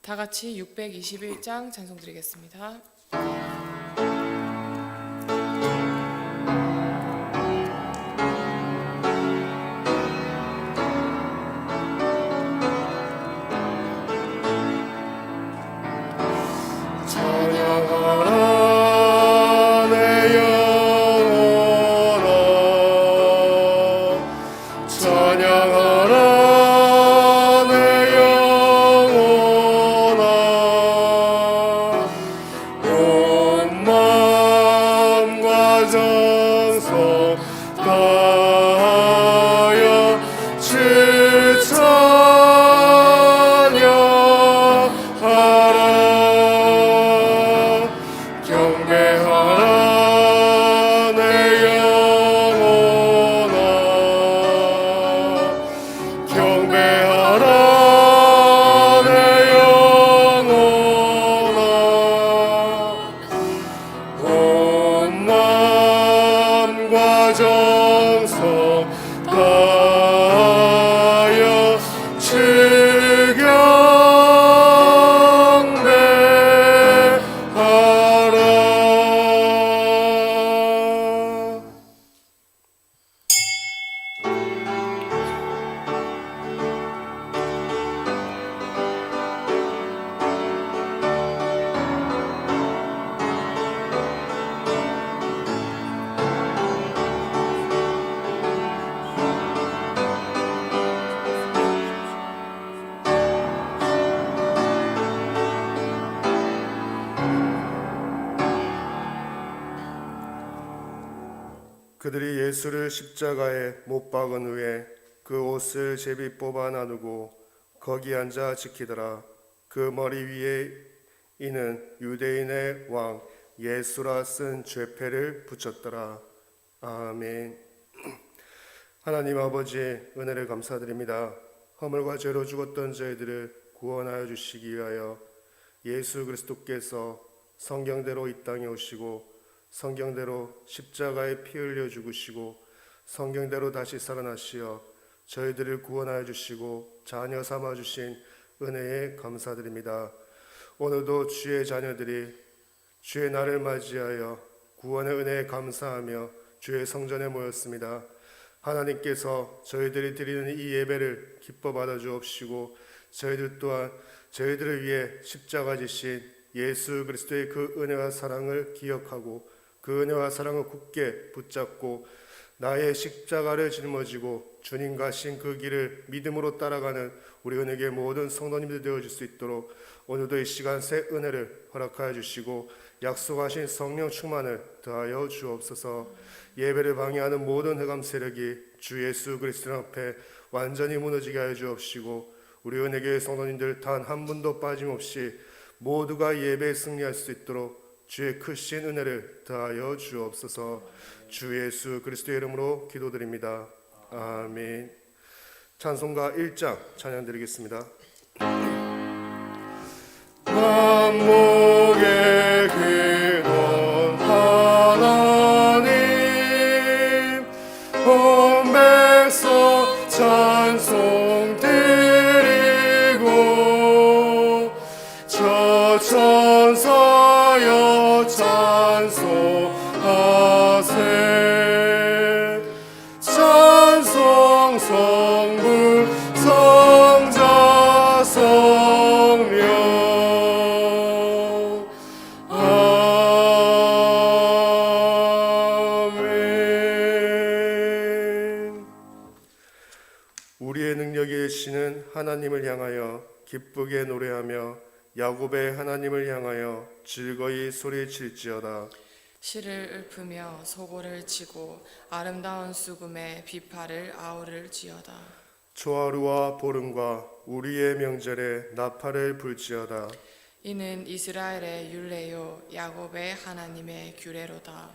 다 같이 621장 찬송 드리겠습니다. 그들이 예수를 십자가에 못 박은 후에 그 옷을 제비 뽑아 나누고 거기 앉아 지키더라. 그 머리 위에 이는 유대인의 왕 예수라 쓴 죄패를 붙였더라. 아멘. 하나님 아버지, 은혜를 감사드립니다. 허물과 죄로 죽었던 저희들을 구원하여 주시기 위하여 예수 그리스도께서 성경대로 이 땅에 오시고 성경대로 십자가에 피 흘려 죽으시고 성경대로 다시 살아나시어 저희들을 구원하여 주시고 자녀 삼아 주신 은혜에 감사드립니다. 오늘도 주의 자녀들이 주의 날을 맞이하여 구원의 은혜에 감사하며 주의 성전에 모였습니다. 하나님께서 저희들이 드리는 이 예배를 기뻐 받아 주옵시고 저희들 또한 저희들을 위해 십자가 지신 예수 그리스도의 그 은혜와 사랑을 기억하고 그 은혜와 사랑을 굳게 붙잡고 나의 십자가를 짊어지고 주님 가신 그 길을 믿음으로 따라가는 우리 은혜의 모든 성도님들 되어줄 수 있도록 오늘도 이 시간 새 은혜를 허락하여 주시고 약속하신 성령 충만을 더하여 주옵소서. 예배를 방해하는 모든 흑암 세력이 주 예수 그리스도 앞에 완전히 무너지게 하여 주옵시고 우리 은혜의 성도님들 단 한 분도 빠짐없이 모두가 예배에 승리할 수 있도록 주의 크신 은혜를 더하여 주옵소서. 주 예수 그리스도의 이름으로 기도드립니다. 아멘. 찬송가 1장 찬양 드리겠습니다. 만목의 근원 하나님 온 백성 찬송 드리고 저 천사여 찬송하세 찬송 성부 성자 성령 아멘. 우리의 능력이 되시는 하나님을 향하여 기쁘게 노래하며 야곱의 하나님을 향하여 즐거이 소리칠지어다. 시를 읊으며 소고를 치고 아름다운 수금에 비파를 아우를지어다. 초하루와 보름과 우리의 명절에 나팔을 불지어다. 이는 이스라엘의 율례요 야곱의 하나님의 규례로다.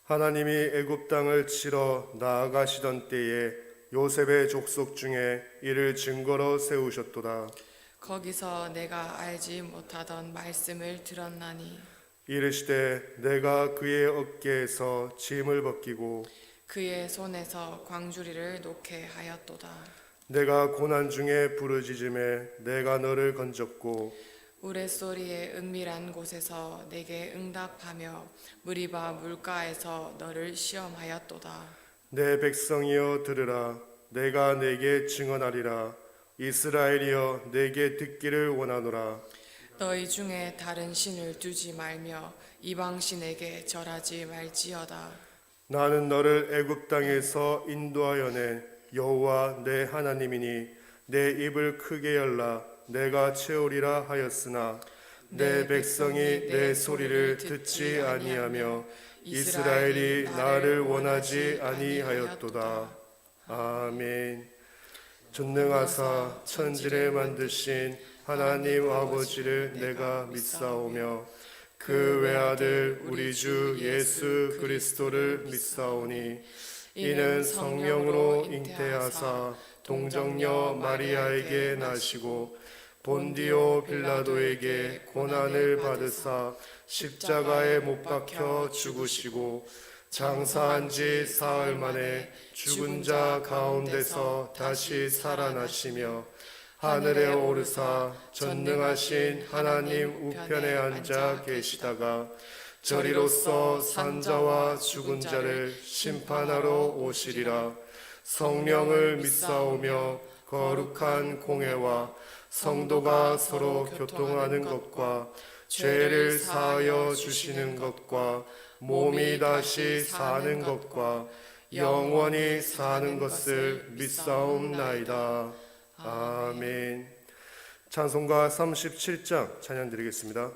하나님이 애굽 땅을 치러 나아가시던 때에 요셉의 족속 중에 이를 증거로 세우셨도다. 거기서 내가 알지 못하던 말씀을 들었나니 이르시되 내가 그의 어깨에서 짐을 벗기고 그의 손에서 광주리를 놓게 하였도다. 내가 고난 중에 부르짖음에 내가 너를 건졌고 우레소리의 은밀한 곳에서 내게 응답하며 무리바 물가에서 너를 시험하였도다. 내 백성이여 들으라. 내가 내게 증언하리라. 이스라엘이여 내게 듣기를 원하노라. 너희 중에 다른 신을 두지 말며 이방 신에게 절하지 말지어다. 나는 너를 애굽 땅에서 인도하여 낸 여호와 내 하나님이니 내 입을 크게 열라. 내가 채우리라 하였으나 내 백성이 내 소리를 듣지 아니하며 이스라엘이 나를 원하지 아니하였도다. 아멘. 전능하사 천지를 만드신 하나님 아버지를 내가 믿사오며 그 외아들 우리 주 예수 그리스도를 믿사오니 이는 성령으로 잉태하사 동정녀 마리아에게 나시고 본디오 빌라도에게 고난을 받으사 십자가에 못 박혀 죽으시고 장사한 지 사흘 만에 죽은 자 가운데서 다시 살아나시며 하늘에 오르사 전능하신 하나님 우편에 앉아 계시다가 저리로서 산자와 죽은 자를 심판하러 오시리라. 성령을 믿사오며 거룩한 공회와 성도가 서로 교통하는 것과 죄를 사하여 주시는 것과 몸이 다시 사는 것과 영원히 사는 것을 믿사옵나이다. 아멘. 찬송가 37장 찬양 드리겠습니다.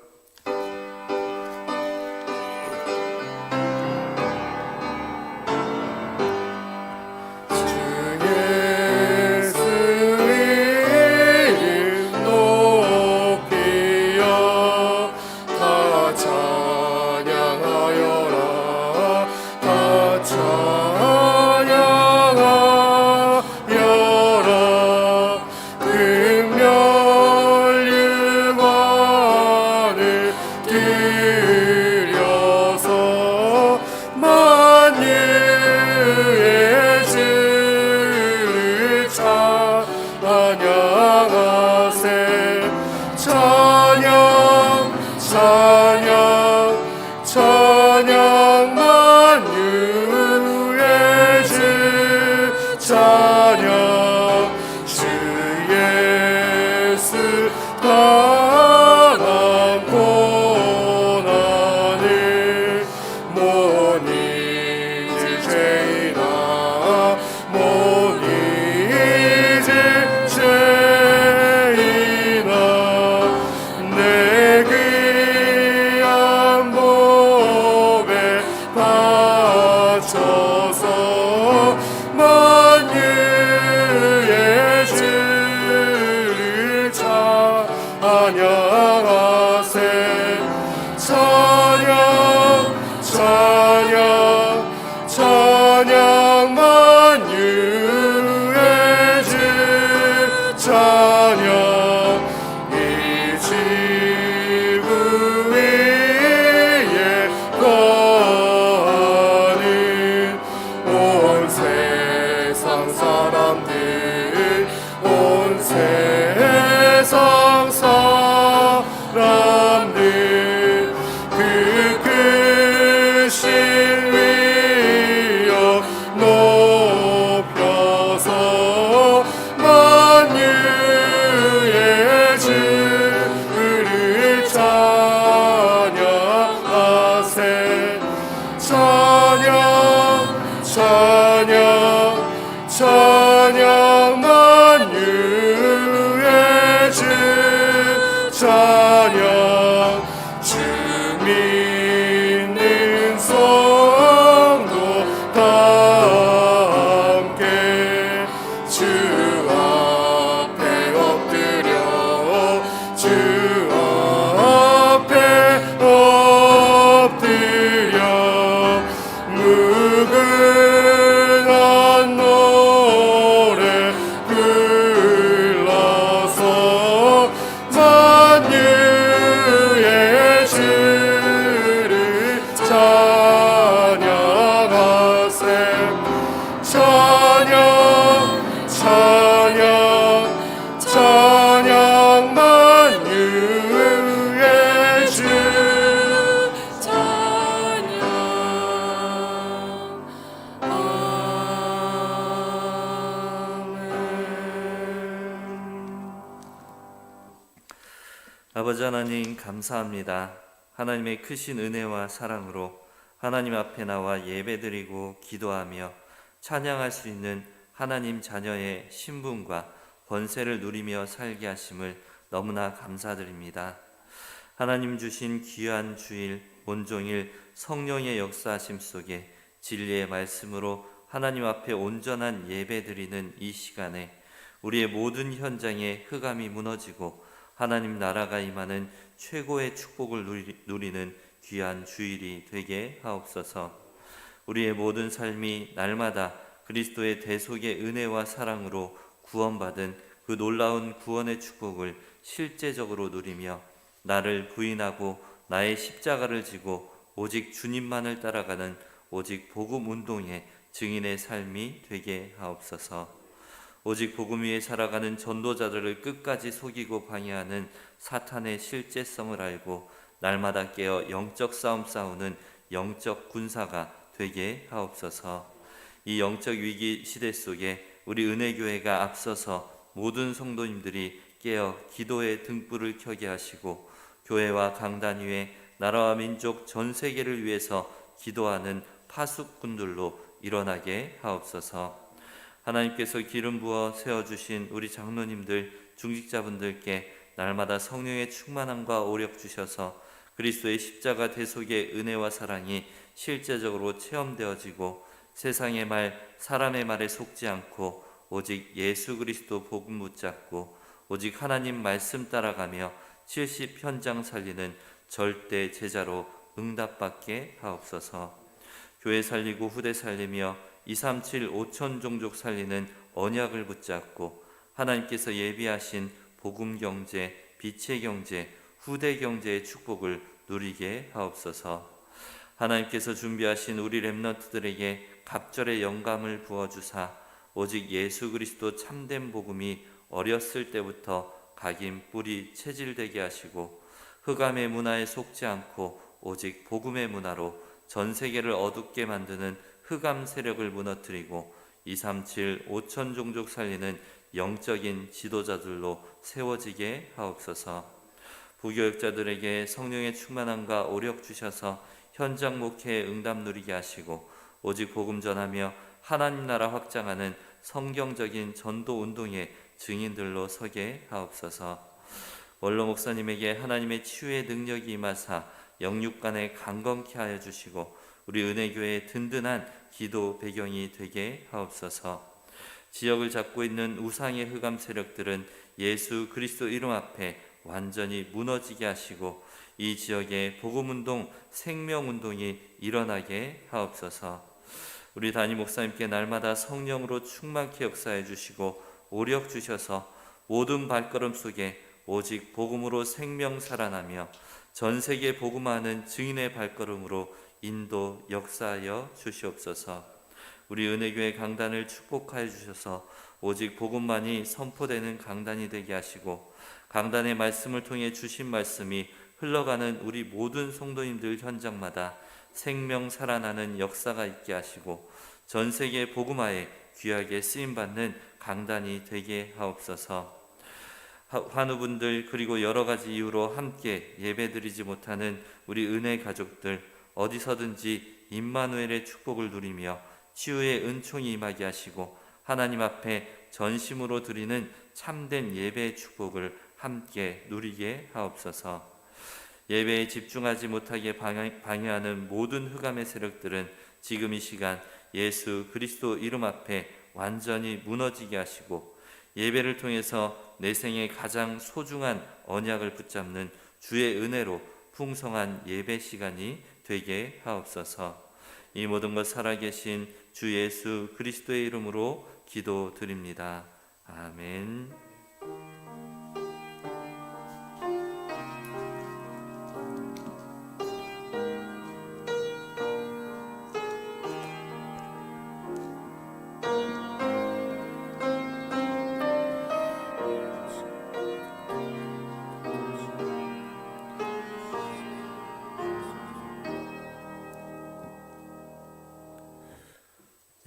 아버지 하나님 감사합니다. 하나님의 크신 은혜와 사랑으로 하나님 앞에 나와 예배드리고 기도하며 찬양할 수 있는 하나님 자녀의 신분과 권세를 누리며 살게 하심을 너무나 감사드립니다. 하나님 주신 귀한 주일 온종일 성령의 역사하심 속에 진리의 말씀으로 하나님 앞에 온전한 예배드리는 이 시간에 우리의 모든 현장에 흑암이 무너지고 하나님 나라가 임하는 최고의 축복을 누리는 귀한 주일이 되게 하옵소서. 우리의 모든 삶이 날마다 그리스도의 대속의 은혜와 사랑으로 구원받은 그 놀라운 구원의 축복을 실제적으로 누리며 나를 부인하고 나의 십자가를 지고 오직 주님만을 따라가는 오직 복음 운동의 증인의 삶이 되게 하옵소서. 오직 복음 위에 살아가는 전도자들을 끝까지 속이고 방해하는 사탄의 실제성을 알고 날마다 깨어 영적 싸움 싸우는 영적 군사가 되게 하옵소서. 이 영적 위기 시대 속에 우리 은혜교회가 앞서서 모든 성도님들이 깨어 기도의 등불을 켜게 하시고 교회와 강단 위에 나라와 민족 전 세계를 위해서 기도하는 파수꾼들로 일어나게 하옵소서. 하나님께서 기름 부어 세워주신 우리 장로님들, 중직자분들께 날마다 성령의 충만함과 오력 주셔서 그리스도의 십자가 대속의 은혜와 사랑이 실제적으로 체험되어지고 세상의 말, 사람의 말에 속지 않고 오직 예수 그리스도 복음 붙잡고 오직 하나님 말씀 따라가며 70 현장 살리는 절대 제자로 응답받게 하옵소서. 교회 살리고 후대 살리며 237 5천 종족 살리는 언약을 붙잡고 하나님께서 예비하신 복음 경제, 빛의 경제, 후대 경제의 축복을 누리게 하옵소서. 하나님께서 준비하신 우리 렘넌트들에게 갑절의 영감을 부어주사 오직 예수 그리스도 참된 복음이 어렸을 때부터 각인 뿌리 체질되게 하시고 흑암의 문화에 속지 않고 오직 복음의 문화로 전 세계를 어둡게 만드는 흑암 세력을 무너뜨리고 237 5천 종족 살리는 영적인 지도자들로 세워지게 하옵소서. 부교육자들에게 성령의 충만함과 오력 주셔서 현장 목회에 응답 누리게 하시고 오직 복음 전하며 하나님 나라 확장하는 성경적인 전도 운동의 증인들로 서게 하옵소서. 원로 목사님에게 하나님의 치유의 능력이 임하사 영육간에 강건케 하여 주시고 우리 은혜교회의 든든한 기도 배경이 되게 하옵소서. 지역을 잡고 있는 우상의 흑암 세력들은 예수 그리스도 이름 앞에 완전히 무너지게 하시고 이 지역에 복음운동, 생명운동이 일어나게 하옵소서. 우리 담임 목사님께 날마다 성령으로 충만케 역사해 주시고 오력 주셔서 모든 발걸음 속에 오직 복음으로 생명 살아나며 전 세계 복음하는 증인의 발걸음으로 인도 역사하여 주시옵소서. 우리 은혜교회 강단을 축복하여 주셔서 오직 복음만이 선포되는 강단이 되게 하시고 강단의 말씀을 통해 주신 말씀이 흘러가는 우리 모든 성도님들 현장마다 생명 살아나는 역사가 있게 하시고 전 세계 복음화에 귀하게 쓰임받는 강단이 되게 하옵소서. 환우분들 그리고 여러 가지 이유로 함께 예배드리지 못하는 우리 은혜 가족들 어디서든지 임마누엘의 축복을 누리며 치유의 은총이 임하게 하시고 하나님 앞에 전심으로 드리는 참된 예배의 축복을 함께 누리게 하옵소서. 예배에 집중하지 못하게 방해하는 모든 흑암의 세력들은 지금 이 시간 예수 그리스도 이름 앞에 완전히 무너지게 하시고 예배를 통해서 내 생의 가장 소중한 언약을 붙잡는 주의 은혜로 풍성한 예배 시간이 되게 하옵소서. 이 모든 것 살아계신 주 예수 그리스도의 이름으로 기도드립니다. 아멘.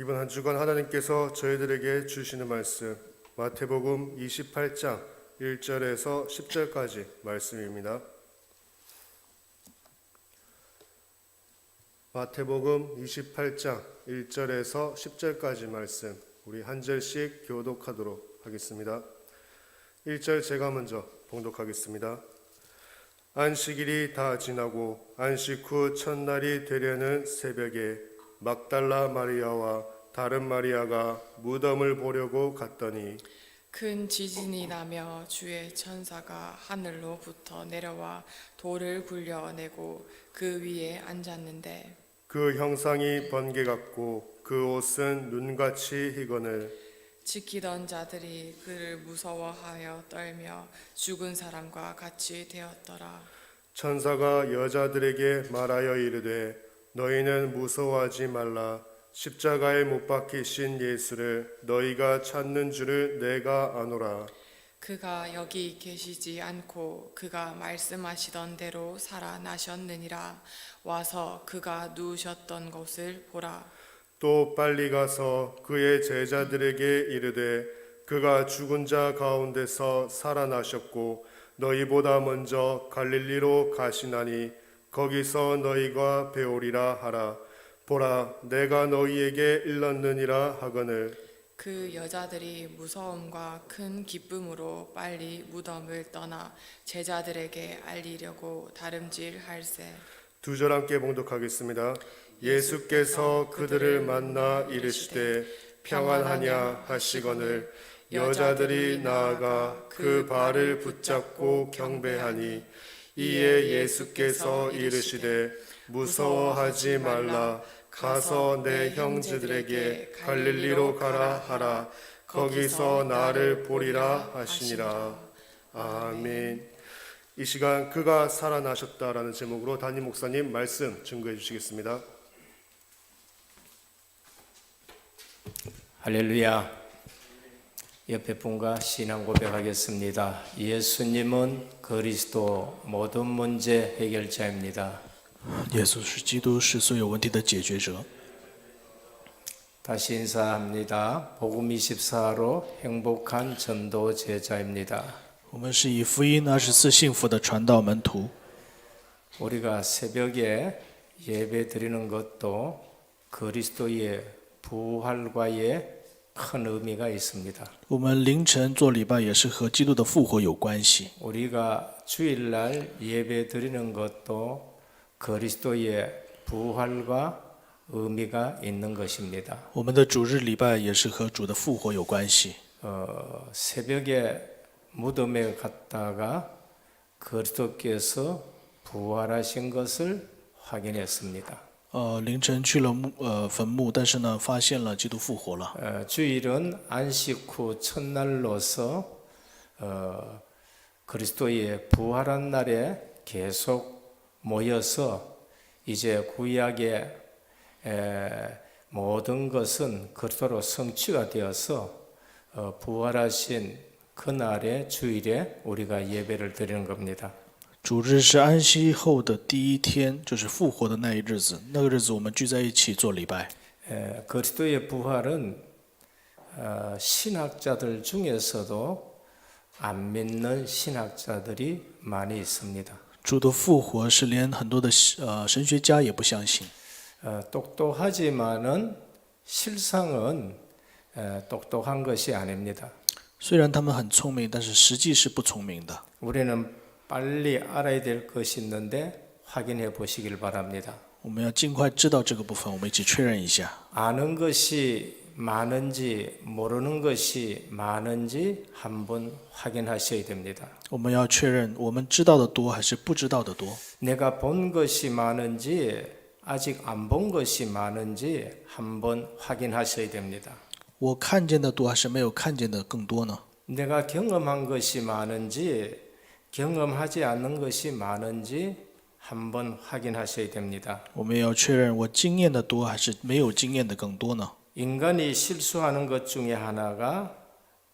이번 한 주간 하나님께서 저희들에게 주시는 말씀 마태복음 28장 1절에서 10절까지 말씀입니다. 마태복음 28장 1절에서 10절까지 말씀, 우리 한 절씩 교독하도록 하겠습니다. 1절 제가 먼저 봉독하겠습니다. 안식일이 다 지나고 안식 후 첫날이 되려는 새벽에 막달라 마리아와 다른 마리아가 무덤을 보려고 갔더니 큰 지진이 나며 주의 천사가 하늘로부터 내려와 돌을 굴려내고 그 위에 앉았는데 그 형상이 번개 같고 그 옷은 눈같이 희거늘 지키던 자들이 그를 무서워하여 떨며 죽은 사람과 같이 되었더라. 천사가 여자들에게 말하여 이르되 너희는 무서워하지 말라. 십자가에 못 박히신 예수를 너희가 찾는 줄을 내가 아노라. 그가 여기 계시지 않고 그가 말씀하시던 대로 살아나셨느니라. 와서 그가 누우셨던 곳을 보라. 또 빨리 가서 그의 제자들에게 이르되 그가 죽은 자 가운데서 살아나셨고 너희보다 먼저 갈릴리로 가시나니 거기서 너희가 배우리라 하라. 보라, 내가 너희에게 일렀느니라 하거늘. 그 여자들이 무서움과 큰 기쁨으로 빨리 무덤을 떠나 제자들에게 알리려고 다름질할세. 2절 함께 봉독하겠습니다. 예수께서 그들을 만나 이르시되 평안하냐 하시거늘 여자들이 나아가 그 발을 붙잡고 경배하니 이에 예수께서 이르시되 무서워하지 말라. 가서 내 형제들에게 갈릴리로 가라 하라. 거기서 나를 보리라 하시니라. 아멘. 이 시간 그가 살아나셨다라는 제목으로 담임 목사님 말씀 증거해 주시겠습니다. 할렐루야. 옆에 분과 신앙 고백하겠습니다. 예수님은 그리스도 모든 문제 해결자입니다. 耶稣是基督，是所有问题的解决者。 다시 인사합니다. 복음 24로 행복한 전도 제자입니다. 我们是以福音24幸福的传道门徒。 우리가 새벽에 예배 드리는 것도 그리스도의 부활과의 큰 의미가 있습니다. 我们凌晨做礼拜也是和基督的复活有关系。 우리가 주일날 예배 드리는 것도 그리스도의 부활과 의미가 있는 것입니다. 我们的主日礼拜也是和主的复活有关系。 새벽에 무덤에 갔다가 그리스도께서 부활하신 것을 확인했습니다. 凌晨去了坟墓，但是呢，发现了基督复活了。 주일은 안식 후 첫날로서 그리스도의 부활한 날에 계속 모여서 이제 구약의 모든 것은 그리스도로 성취가 되어서 부활하신 그날의 주일에 우리가 예배를 드리는 겁니다. 主日是安息后的第一天，就是复活的那一日子。那个日子我们聚在一起做礼拜。 그리스도의 부활은 신학자들 중에서도 안 믿는 신학자들이 많이 있습니다. 主的复活是连很多的神学家也不相信。 똑똑하지만은 실상은 똑똑한 것이 아닙니다. 虽然他们很聪明，但是实际是不聪明的。 우리는 빨리 알아야 될 것이 있는데 확인해 보시길 바랍니다. 我们要尽快知道这个部分，我们一起确认一下。 아는 것이 많은지 모르는 것이 많은지 한번 확인하셔야 됩니다. 我们要确认我们知道的多还是不知道的多。 내가 본 것이 많은지 아직 안 본 것이 많은지 한번 확인하셔야 됩니다. 我看见的多还是没有看见的更多呢？ 내가 경험한 것이 많은지 경험하지 않는 것이 많은지 한번 확인하셔야 됩니다. 我们也要确认我经验的多还是没有经验的更多呢？ 인간이 실수하는 것 중에 하나가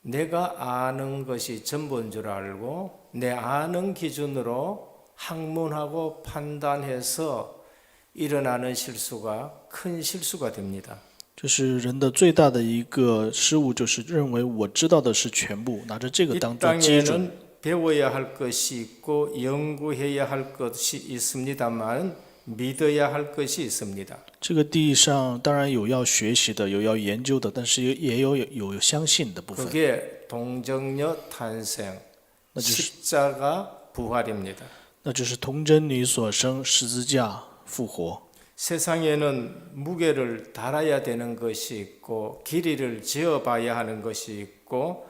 내가 아는 것이 전부인 줄 알고 내 아는 기준으로 학문하고 판단해서 일어나는 실수가 큰 실수가 됩니다. 就是人的最大的一个失误，就是认为我知道的是全部，拿着这个 이 当做基准。 땅에는 배워야 할 것이 있고 연구해야 할 것이 있습니다만 믿어야 할 것이 있습니다. 这个地上当然有要学习的，有要研究的，但是也有相信的部分。 그게 동정녀 탄생, 맞으시- 십자가 부활입니다. 那就是童贞女所生，十字架复活。 세상에는 무게를 달아야 되는 것이 있고 길이를 재어봐야 하는 것이 있고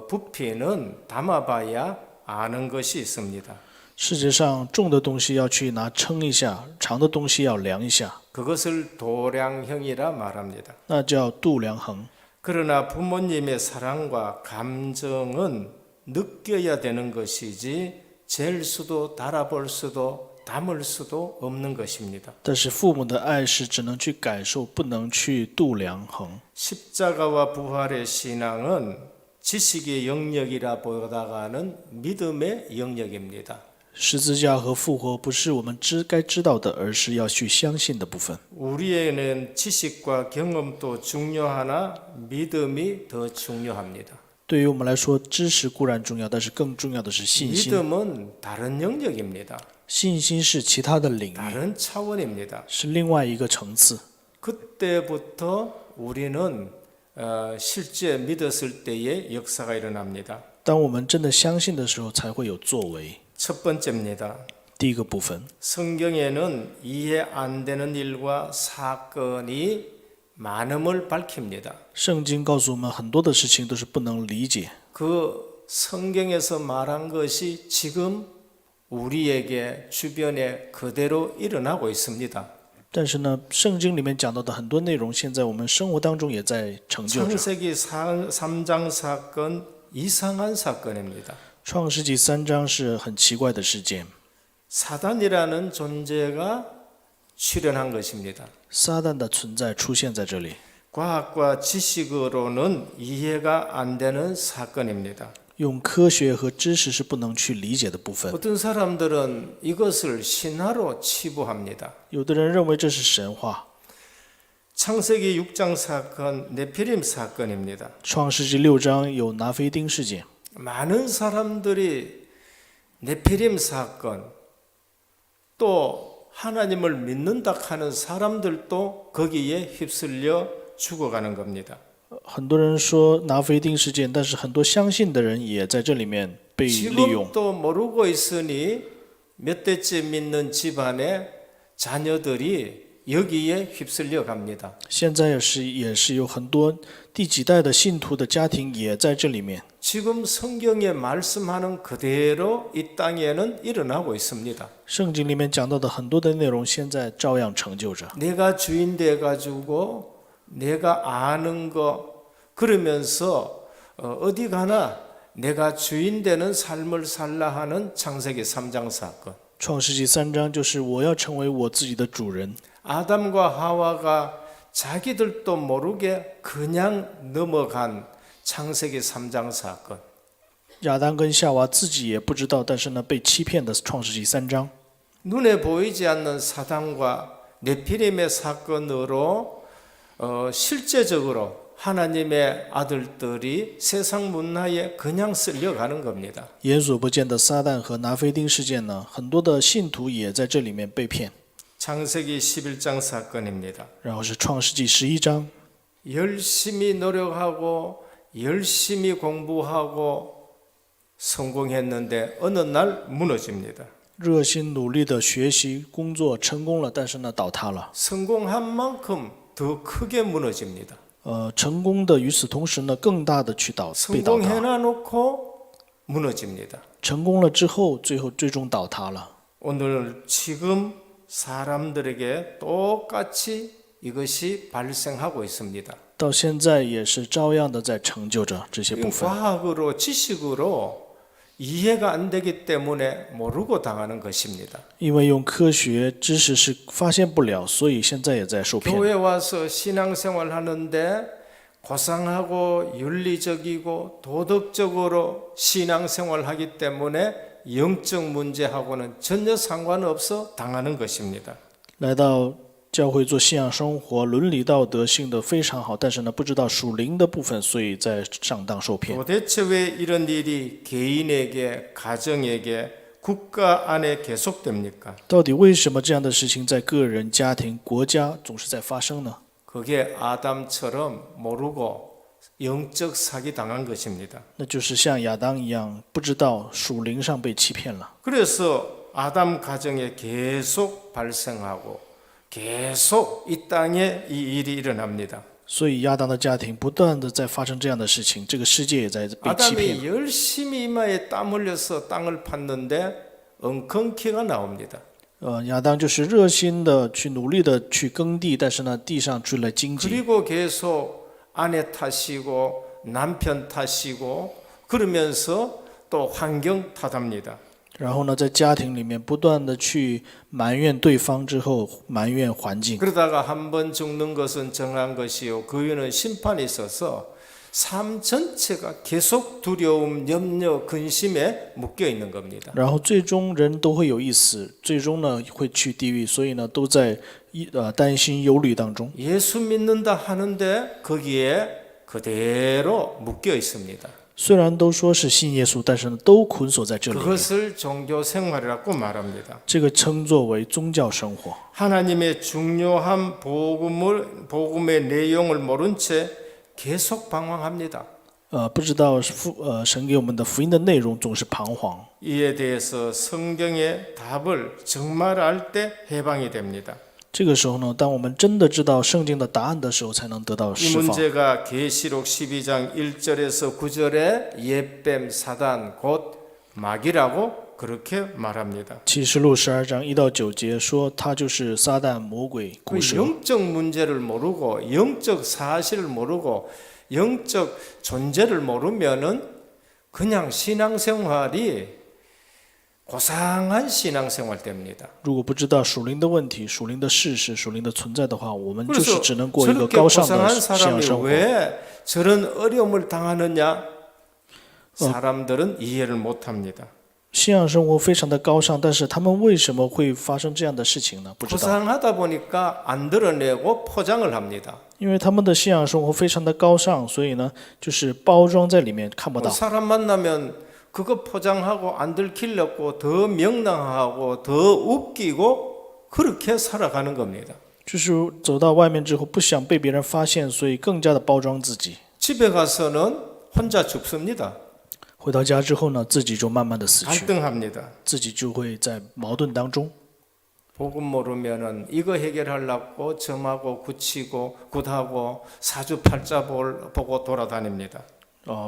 부피는 담아봐야 아는 것이 있습니다. 世界上重的东西要去拿称一下，长的东西要量一下， 그것을 도량형이라 말합니다. 那叫度量衡。 그러나 부모님의 사랑과 감정은 느껴야 되는 것이지 잴 수도 달아볼 수도 담을 수도 없는 것입니다. 但是父母的爱是只能去感受，不能去度量衡。 십자가와 부활의 신앙은 지식의 영역이라 보다가는 믿음의 영역입니다. 十字架和复活不是我们该知道的，而是要去相信的部分。 우리에는 지식과 경험도 중요하나 믿음이 더 중요합니다. 对于我们来说，知识固然重要，但是更重要的是信心。 믿음은 다른 영역입니다. 信心是其他的领域， 다른 차원입니다. 是另外一个层次。 그때부터 우리는 실제 믿었을 때의 역사가 일어납니다. 当我们真的相信的时候，才会有作为。 첫 번째입니다. 第一个部分， 성경에는 이해 안 되는 일과 사건이 많음을 밝힙니다. 圣经告诉我们很多的事情都是不能理解。 그 성경에서 말한 것이 지금 우리에게 주변에 그대로 일어나고 있습니다. 但是呢，圣经里面讲到的很多内容，现在我们生活当中也在成就着。 창세기 3장 사건 이상한 사건입니다. 创世纪3章是很奇怪的事件， 사단이라는 존재가 출현한 것입니다. 撒旦的存在出现在这里， 과학과 지식으로는 이해가 안 되는 사건입니다. 用科学和知识是不能去理解的部分。 어떤 사람들은 이것을 신화로 치부합니다. 有的人认为这是神话。 창세기 6장 사건 네피림 사건입니다. 创世纪6章有拿菲丁事件， 많은 사람들이 네피림 사건 또 하나님을 믿는다 하는 사람들도 거기에 휩쓸려 죽어가는 겁니다. 很多人说拿菲丁事件，但是很多相信的人也在这里面被利用。 지금도 모르고 있으니 몇 대째 믿는 집안의 자녀들이 여기에 휩쓸려 갑니다. 现在也是有很多第几代的信徒的家庭也在这里面。 지금 성경에 말씀하는 그대로 이 땅에는 일어나고 있습니다. 圣经里面讲到的很多的内容，现在照样成就着。 내가 주인 돼 가지고 내가 아는 거 그러면서 어디 가나 내가 주인 되는 삶을 살라 하는 창세기 3장 사건. 创世纪3章就是我要成为我自己的主人。 아담과 하와가 자기들도 모르게 그냥 넘어간 창세기 3장 사건. 亚当跟夏娃自己也不知道，但是呢，被欺骗的创世纪3章。 눈에 보이지 않는 사단과 네피림의 사건으로 실제적으로 하나님의 아들들이 세상 문화에 그냥 쓸려가는 겁니다. 眼所不见的撒旦和拿菲丁事件呢，很多的信徒也在这里面被骗。 창세기 11장 사건입니다. 然后是创世纪11章， 열심히 노력하고 열심히 공부하고 성공했는데 어느 날 무너집니다. 热心努力的学习工作成功了，但是呢倒塌了。 성공한 만큼 더 크게 무너집니다. 成功的与此同时呢，更大的去被倒塌。 성공해놔 놓고 무너집니다. 成功了之后，最终倒塌了。 오늘 지금 사람들에게 똑같이 이것이 발생하고 있습니다. 到现在也是照样的在成就着这些部分。 과학으로 지식으로 이해가 안 되기 때문에 모르고 당하는 것입니다. 因为用科学知识是发现不了，所以现在也在受骗。 교회 와서 신앙생활 하는데 고상하고 윤리적이고 도덕적으로 신앙생활 하기 때문에 영적 문제하고는 전혀 상관없어 당하는 것입니다. 来到教会做信仰生活、伦理道德性的非常好，但是呢，不知道属灵的部分，所以在上当受骗。 도대체 왜 이런 일이 개인에게, 가정에게, 국가 안에 계속됩니까? 到底为什么这样的事情在个人、家庭、国家总是在发生呢？ 그게 아담처럼 모르고 영적 사기 당한 것입니다. 那就是像亚当一样，不知道属灵上被欺骗了。 그래서 아담 가정에 계속 발생하고 계속 이 땅에 이 일이 일어납니다. 所以亚当的家庭不断的在发生这样的事情，这个世界也在被欺骗。 아담이 열심히 이마에 땀 흘려서 땅을 팠는데 엉겅퀴가 나옵니다. 亚当就是热心的去努力的去耕地，但是呢，地上出来荆棘， 그리고 계속 아내 탓이고 남편 탓이고 그러면서 또 환경 탓합니다. 然后呢，在家庭里面不断的去埋怨对方，之后埋怨环境， 그러다가 한 번 죽는 것은 정한 것이요 그 위에는 심판이 있어서 삶 전체가 계속 두려움, 염려, 근심에 묶여 있는 겁니다. 然后最终人都会有一死，最终呢会去地狱，所以呢都在担心忧虑当中。 예수 믿는다 하는데 거기에 그대로 묶여 있습니다. 虽然都说是信耶稣，但是呢都捆锁在这里面， 그것을 종교 생활이라고 말합니다. 这个称作为宗教生活。 하나님의 중요한 복음의 내용을 모른 채 계속 방황합니다. 不知道神给我们的福音的内容总是彷徨。 이에 대해서 성경의 답을 정말 알 때 해방이 됩니다. 这个时候呢，当我们真的知道圣经的答案的时候，才能得到 이 释放。 문제가 계시록 12장 1절에서 9절에 옛뱀 사단 곧 마귀라고 그렇게 말합니다. 启示录12章1到9节说，他就是撒旦魔鬼古 그 蛇。 영적 문제를 모르고 영적 사실을 모르고 영적 존재를 모르면은 그냥 신앙생활이 고상한 신앙생활 됩니다. 如果不知道属灵的问题、属灵的事实、属灵的存在的话，我们就是 그래서 只能过一个 저렇게 高尚的 고상한 信仰 사람이 生活。 왜 저런 어려움을 당하느냐? 사람들은 이해를 못합니다. 信仰生活非常的高尚，但是他们为什么会发生这样的事情呢？不知道， 고상하다 보니까 안 드러내고 포장을 합니다. 因为他们的信仰生活非常的高尚，所以呢，就是包装在里面看不到。 사람 만나면 그거 포장하고 안 들키려고 더 명랑하고 더 웃기고 그렇게 살아가는 겁니다. 就是走到外面之后，不想被别人发现，所以更加的包装自己。 집에 가서는 혼자 죽습니다. 回到家之后呢，自己就慢慢的死去， 갈등합니다. 自己就会在矛盾当中。 복음 모르면은 이거 해결하려고 점하고 굳히고 굿하고 사주팔자 보고 돌아다닙니다.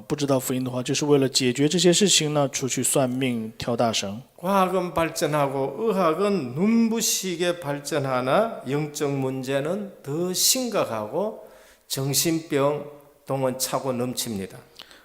不知道福音的话，就是为了解决这些事情呢，出去算命、跳大绳。 과학은 발전하고 의학은 눈부시게 발전하나 영적 문제는 더 심각하고 정신병 동은 차고 넘칩니다.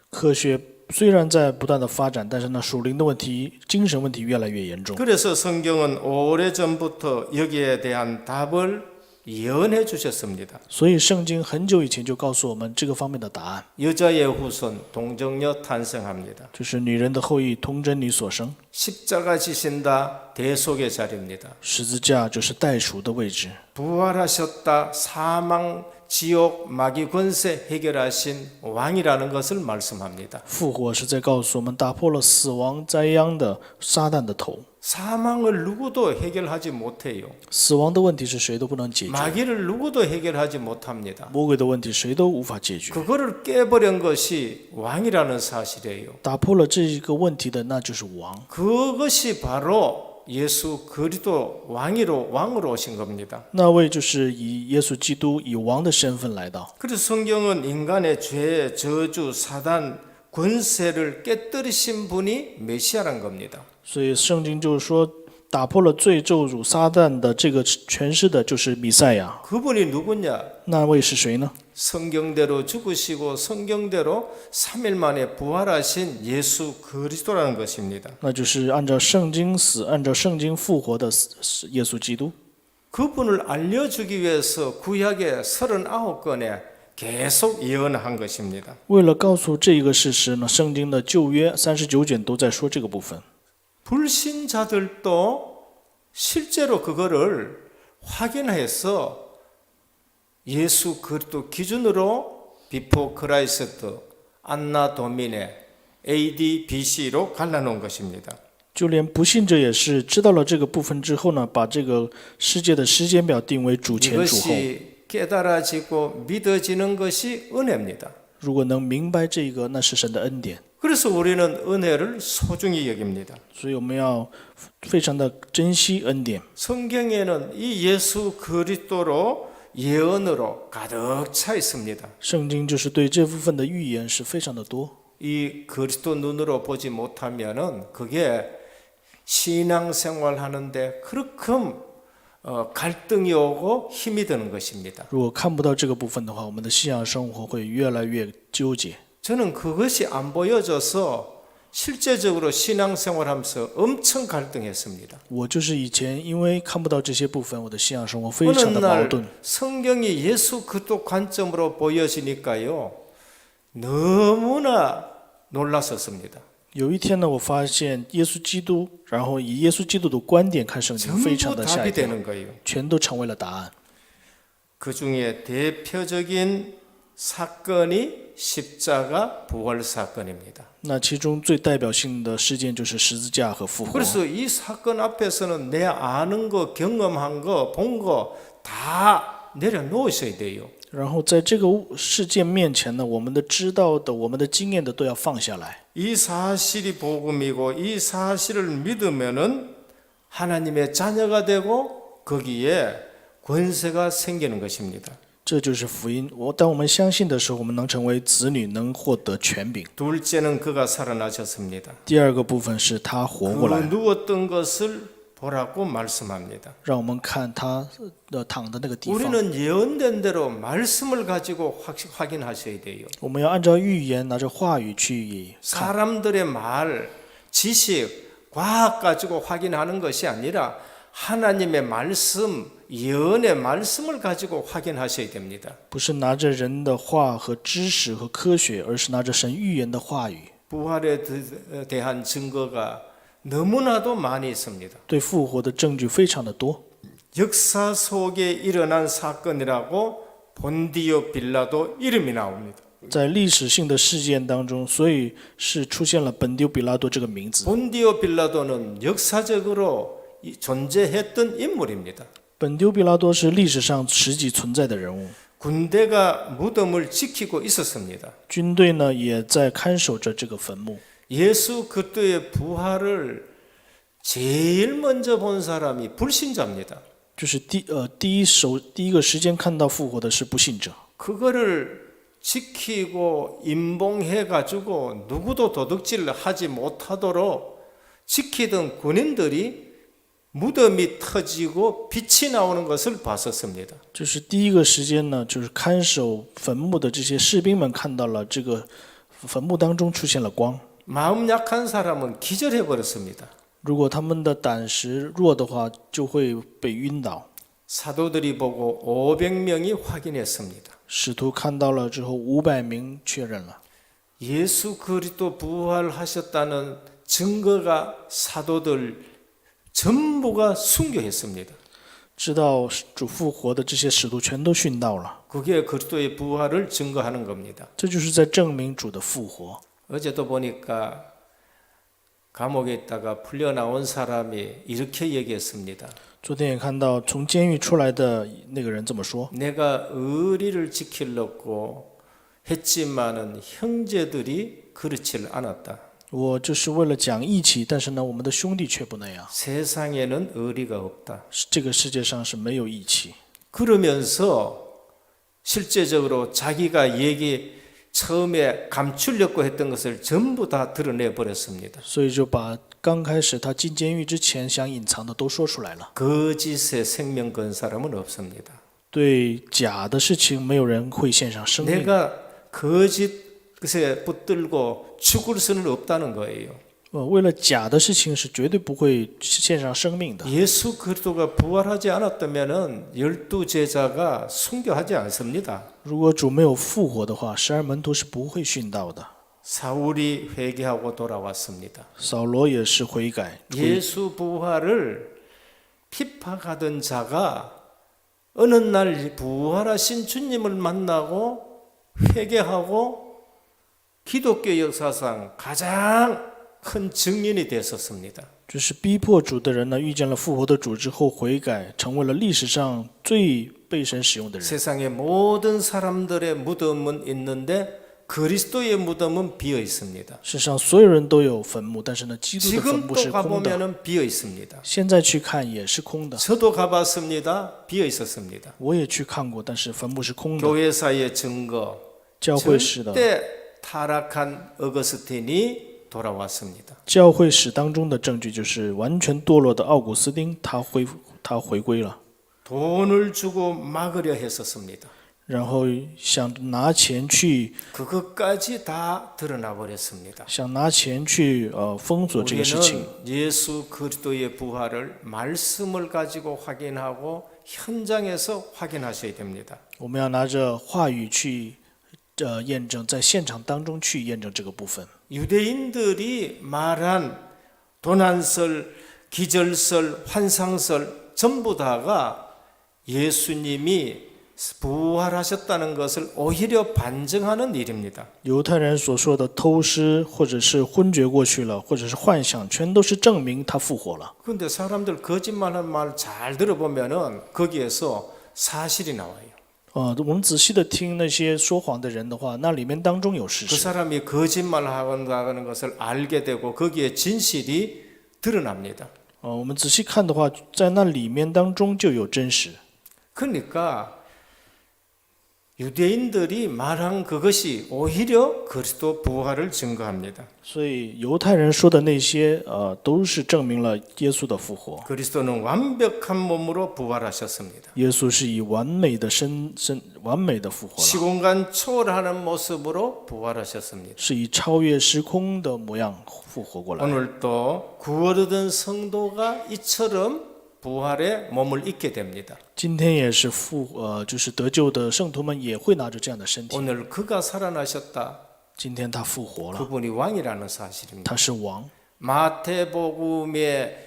科学虽然在不断的发展，但是呢，属灵的问题、精神问题越来越严重。 그래서 성경은 오래전부터 여기에 대한 답을 예언해 주셨습니다. 所以圣经很久以前就告诉我们这个方面的答案， 여자의 후손 동정녀 탄생합니다. 就是女人的后裔童贞女所生， 십자가 지신다 대속의 자리입니다. 十字架就是代赎的位置。 부활하셨다 사망 지옥 마귀 권세 해결하신 왕이라는 것을 말씀합니다. 复活是在告诉我们，打破了死亡灾殃的撒旦的头。 사망을 누구도 해결하지 못해요. 死亡的问题是谁都不能解决， 마귀를 누구도 해결하지 못합니다. 魔鬼的问题谁都无法解决。 그거를 깨버린 것이 왕이라는 사실이에요. 打破了这一个问题的，那就是王。 그것이 바로 예수 그리스도 왕으로 오신 겁니다. 那位就是以耶稣基督以王的身份来到。 그래서 성경은 인간의 죄, 저주, 사단, 권세를 깨뜨리신 분이 메시아란 겁니다. 所以圣经就是说，打破了罪咒诅撒旦的这个权势的，就是弥赛亚。 그분이 누구냐? 那位是谁呢？ 성경대로 죽으시고 성경대로 3일 만에 부활하신 예수 그리스도라는 것입니다. 那就是按照圣经死、按照圣经复活的耶稣基督。 그분을 알려주기 위해서 구약의 39권에 계속 예언한 것입니다. 为了告诉这一个事实呢，圣经的旧约39卷都在说这个部分。 불신자들도 실제로 그거를 확인해서 예수 그리스도 기준으로 비포 크라이스트 안나 도미네 AD BC로 갈라놓은 것입니다. 就连不信者也是知道了这个部分之后呢，把这个世界的时间表定为主前主后。 이것이 깨달아지고 믿어지는 것이 은혜입니다. 如果能明白这个，那是神的恩典。 그래서 우리는 은혜를 소중히 여깁니다. 所以我们要非常的珍惜恩典。 성경에는 이 예수 그리스도로 예언으로 가득 차 있습니다. 圣经就是对这部分的预言是非常的多。 이 그리스도 눈으로 보지 못하면은 그게 신앙생활 하는데 그렇게 갈등이 오고 힘이 드는 것입니다. 如果看不到这个部分的话，我们的信仰生活会越来越纠结。 저는 그것이 안 보여져서 실제적으로 신앙생활하면서 엄청 갈등했습니다. 我就是以前因为看不到这些部分，我的信仰生活非 어느 常的矛 날 盾。 성경이 예수 그리스도 관점으로 보여지니까요. 너무나 놀랐었습니다. 有一天呢，我发现耶稣基督，然后以耶稣基督的观点看圣经，非常 전부 的吓 답이 一跳， 되는 거예요. 全都成为了答案。 그 중에 대표적인 사건이 십자가 부활 사건입니다. 那其中最代表性的事件就是十字架和复活。 그래서 이 사건 앞에서는 내 아는 거, 경험한 거, 본 거 다 내려놓으셔야 돼요. 然后在这个事件面前呢，我们的知道的、我们的经验的都要放下来。 이 사실이 복음이고 이 사실을 믿으면은 하나님의 자녀가 되고 거기에 권세가 생기는 것입니다. 这就是福音。当我们相信的时候，我们能成为子女，能获得权柄。 둘째는 그가 살아나셨습니다. 第二个部分是他活过 그 来， 누웠던 것을 보라고 말씀합니다. 让我们看他躺的那个地方。 우리는 예언된 대로 말씀을 가지고 확인하셔야 돼요. 我们要按照预言，拿着话语去看。 사람들의 말, 지식, 과학 가지고 확인하는 것이 아니라 하나님의 말씀, 예언의 말씀을 가지고 확인하셔야 됩니다. 不是拿着人的话和知识和科学，而是拿着神预言的话语。 부활에 대한 증거가 너무나도 많이 있습니다. 对复活的证据非常的多。 역사 속에 일어난 사건이라고 본디오 빌라도 이름이 나옵니다. 在历史性的事件当中，所以是出现了本丢比拉多这个名字。 본디오 빌라도는 역사적으로 존재했던 인물입니다. 本丢比拉多是历史上实际存在的人物， 군대가 무덤을 지키고 있었습니다. 军队呢也在看守着这个坟墓。 예수 그리스도의 부활을 제일 먼저 본 사람이 불신자입니다. 就是第一个时间看到复活的是不信者， 그거를 지키고 임봉해 가지고 누구도 도둑질을 하지 못하도록 지키던 군인들이 무덤이 터지고 빛이 나오는 것을 봤었습니다. 就是第一个时间呢，就是看守坟墓的这些士兵们看到了这个坟墓当中出现了光。 마음 약한 사람은 기절해 버렸습니다. 如果他们的胆识弱的话，就会被晕倒。 사도들이 보고 500명이 확인했습니다. 使徒看到了之后，500名确认了。 예수 그리스도 부활하셨다는 증거가 사도들 전부가 순교했습니다. 知道主复活的这些使徒全都殉道了， 그게 그리스도의 부활을 증거하는 겁니다. 这就是在证明主的复活。 어제도 보니까 감옥에 있다가 풀려나온 사람이 이렇게 얘기했습니다. 昨天也看到从监狱出来的那个人这么说： 내가 의리를 지키려고 했지만은 형제들이 그렇지를 않았다. 我就是为了讲义气，但是呢，我们的兄弟却不那样。 세상에는 의리가 없다. 这个世界上是没有义气。 그러면서 실제적으로 자기가 처음에 감추려고 했던 것을 전부 다 드러내 버렸습니다. 所以就把刚开始他进监狱之前想隐藏的都说出来了。 거짓에 생명 건 사람은 없습니다. 对假的事情，没有人会献上生命。 내가 거짓에 붙들고 죽을 수는 없다는 거예요. 为了假的事情是绝对不会献上生命的。 예수 그리스도가 부활하지 않았다면은 12제자가 순교하지 않습니다. 如果主没有复活的话，12门徒是不会殉道的。 사울이 회개하고 돌아왔습니다. 扫罗也是悔改。 예수 부활을 핍박하던 자가 어느 날 부활하신 주님을 만나고 회개하고 기독교 역사상 가장 큰 증인이 됐었습니다. 就是逼迫主的人呢，遇见了复活的主之后悔改，成为了历史上最被神使用的人。 세상의 모든 사람들의 무덤은 있는데 그리스도의 무덤은 비어 있습니다. 世上所有人都有坟墓，但是呢，基督的坟 지금 墓 또 是空的。 가보면은 비어 있습니다. 现在去看也是空的。 저도 가봤습니다. 비어 있었습니다. 我也去看过，但是坟墓是空的。 교회사의 증거 教会史的 절대 타락한 어거스틴이 돌아왔습니다. 教会史当中的证据就是完全堕落的奥古斯丁，他回归了， 돈을 주고 막으려 했었습니다. 然后想拿钱去 그것까지 다 드러나 버렸습니다. 想拿钱去封锁这个事情。 우리는 예수 그리스도의 부활을 말씀을 가지고 확인하고 현장에서 확인하셔야 됩니다. 我们要拿着话语去验证，在现场当中去验证这个部分。 유대인들이 말한 도난설, 기절설, 환상설 전부 다가 예수님이 부활하셨다는 것을 오히려 반증하는 일입니다. 犹太人所说的偷师，或者是昏厥过去了，或者是幻想，全都是证明他复活了。 그런데 사람들 거짓말하는 말 잘 들어보면은 거기에서 사실이 나와요. 我们仔细的听那些说谎的人的话，那里面当中有事 그 实。 사람이 거짓말하는 것을 알게 되고 거기에 진실이 드러납니다. 我们仔细看的话，在那里面当中就有真实。 그러니까 유대인들이 말한 그것이 오히려 그리스도 부활을 증거합니다. 所以犹太人说的那些都是证明了耶稣的复活。 그리스도는 완벽한 몸으로 부활하셨습니다. 耶稣是以完美的完美的复活了， 시공간 초월하는 모습으로 부활하셨습니다. 是以超越时空的模样复活过来。 오늘도 구원 얻은 성도가 이처럼 부활의 몸을 입게 됩니다. 今天也是就是得救的圣徒们也会拿着这样的身体。 오늘 그가 살아나셨다. 今天他复活了， 그분이 왕이라는 사실입니다. 他是王。 마태복음의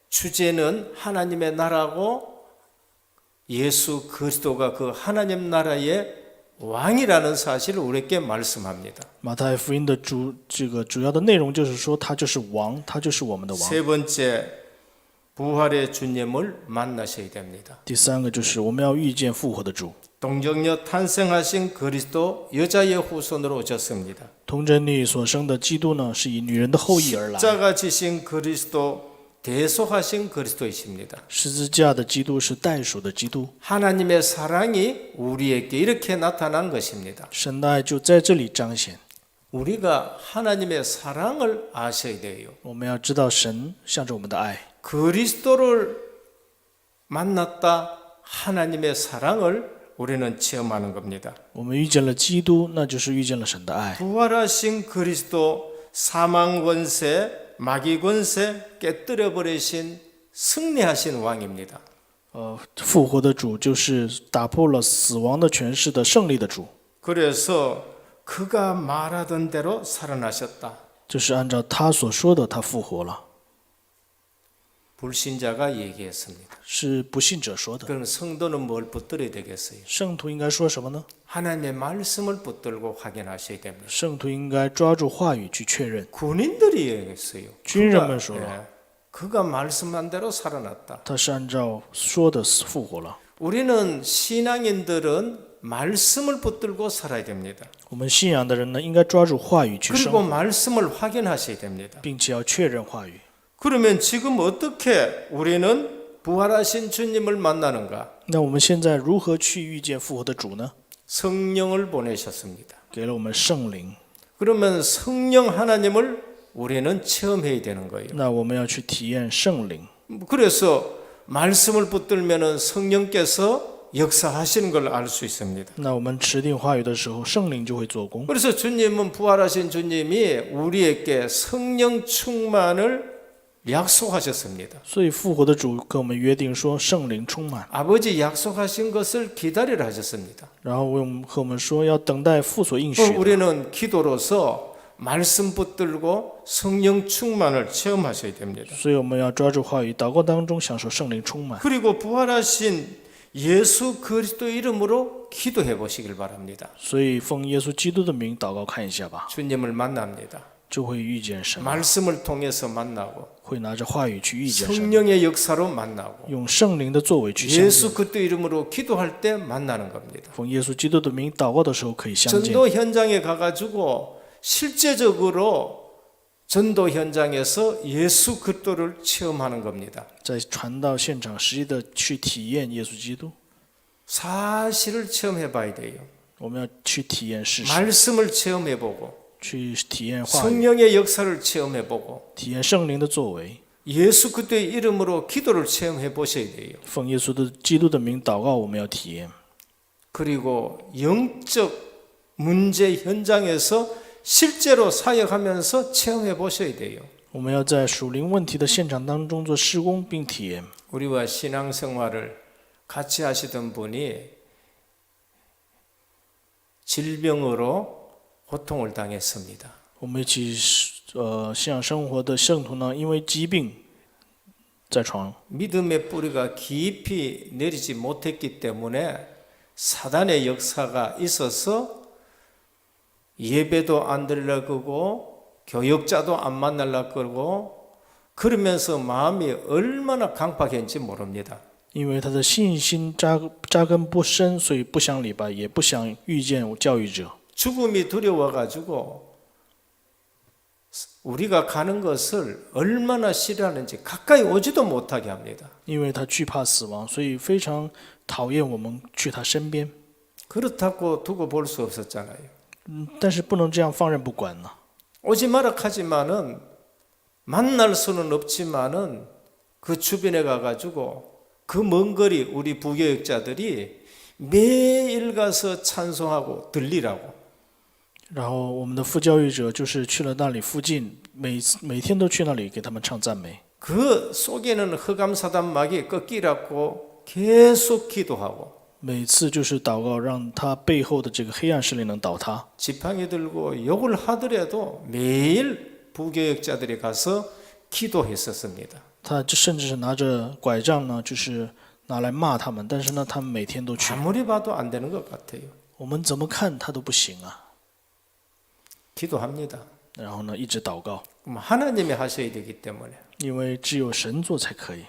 주제는 하나님의 나라고 예수 그리스도가 그 하나님 나라의 왕이라는 사실을 우리에게 말씀합니다. 马太福音的这个主要的内容就是说，他就是王，他就是我们的王。 세 번째, 부활의 주님을 만나셔야 됩니다. 第三个就是我们要遇见复活的主。 동정녀 탄생하신 그리스도 여자의 후손으로 오셨습니다. 童贞女所生的基督呢，是以女人的后裔而来。 십자가 지신 그리스도 대속하신 그리스도이십니다. 十字架的基督是代赎的基督， 하나님의 사랑이 우리에게 이렇게 나타난 것입니다. 神的爱就在这里彰显。 우리가 하나님의 사랑을 아셔야 돼요. 我们要知道神向着我们的爱， 그리스도를 만났다 하나님의 사랑을 우리는 체험하는 겁니다. 我们遇见了基督，那就是遇见了神的爱。 부활하신 그리스도 사망 권세, 마귀 권세 깨뜨려 버리신 승리하신 왕입니다. 复活的主就是打破了死亡的权势的胜利的主， 그래서 그가 말하던 대로 살아나셨다. 就是按照他所说的，他复活了， 불신자가 얘기했습니다. 是不信者说的。 그럼 성도는 뭘 붙들어야 되겠어요? 圣徒应该说什么呢？ 하나님의 말씀을 붙들고 확인하셔야 됩니다. 圣徒应该抓住话语去确认。 군인들이 얘기했어요. 军人们说了， 그가 말씀한 대로 살아났다. 他是按照说的复活了。 우리는 신앙인들은 말씀을 붙들고 살아야 됩니다. 我们信仰的人呢，应该抓住话语去生 그리고 活， 말씀을 확인하셔야 됩니다. 并且要确认话语。 그러면 지금 어떻게 우리는 부활하신 주님을 만나는가? 那我们现在如何去遇见复活的主呢？ 성령을 보내셨습니다. 给了我们圣灵， 그러면 성령 하나님을 우리는 체험해야 되는 거예요. 那我们要去体验圣灵。 그래서 말씀을 붙들면은 성령께서 역사하시는 걸 알 수 있습니다. 那我们持定话语的时候，圣灵就会做工。 그래서 주님은 부활하신 주님이 우리에게 성령 충만을 약속하셨습니다. 所以复活的主跟我们约定说，圣灵充满， 아버지 약속하신 것을 기다리라 하셨습니다. 然后和我们说要等待父所应许的。 우리는 기도로서 말씀 붙들고 성령 충만을 체험하셔야 됩니다. 所以我们要抓住话语，祷告当中享受圣灵充满。 그리고 부활하신 예수 그리스도 이름으로 기도해 보시길 바랍니다. 所以奉耶稣基督的名祷告看一下吧， 주님을 만납니다. 就会遇见神， 말씀을 통해서 만나고 会拿着话语去遇见神， 성령의 역사로 만나고 用圣灵的作为去相 예수 见。 그리스도 이름으로 기도할 때 만나는 겁니다. 奉耶稣基督的名祷告的时候可以相见。 전도 현장에 가가지고 실제적으로 전도 현장에서 예수 그리스도를 체험하는 겁니다. 在传道现场实际的去体验耶稣基督， 사실을 체험해 봐야 돼요. 我们要去体验事实， 말씀을 체험해 보고 去体验话语， 성령의 역사를 체험해 보고 体验圣灵的作为。 예수 그리스도의 이름으로 기도를 체험해 보셔야 돼요. 奉耶稣的基督的名祷告，我们要体验。 그리고 영적 문제 현장에서 실제로 사역하면서 체험해 보셔야 돼요. 我们要在属灵问题的现场当中做施工并体验。 우리와 신앙생활을 같이 하시던 분이 질병으로 고통을 당했습니다. 我们一起信仰生活的圣徒呢，因为疾病在床， 믿음의 뿌리가 깊이 내리지 못했기 때문에 사단의 역사가 있어서 예배도 안 드리려고 그러고 교역자도 안 만나려고 그러고 그러면서 마음이 얼마나 강팍했는지 모릅니다. 因为他的信心扎根不深，所以不想礼拜，也不想遇见教育者。 죽음이 두려워가지고 우리가 가는 것을 얼마나 싫어하는지 가까이 오지도 못하게 합니다. 因为他惧怕死亡，所以非常讨厌我们去他身边。 그렇다고 두고 볼 수 없었잖아요. 但是不能这样放任不管呢。 오지 마라 하지만은 만날 수는 없지만은 그 주변에 가가지고 그 먼 거리 우리 부교역자들이 매일 가서 찬송하고 들리라고. 然后我们的副教育者就是去了那里附近，每天都去那里给他们唱赞美。 그 속에는 흑암사단막이 꺾이라고 계속 기도하고 每次就是祷告，让他背后的这个黑暗势力能倒塌。 지팡이 들고 욕을 하더라도 매일 부교역자들이 가서 기도했었습니다. 他甚至是拿着拐杖呢，就是拿来骂他们，但是呢，他们每天都去。 아무리 봐도 안 되는 것 같아요. 我们怎么看他都不行啊。 기도합니다. 然后呢，一直祷告， 그럼 하나님이 하셔야 되기 때문에 因为只有神做才可以。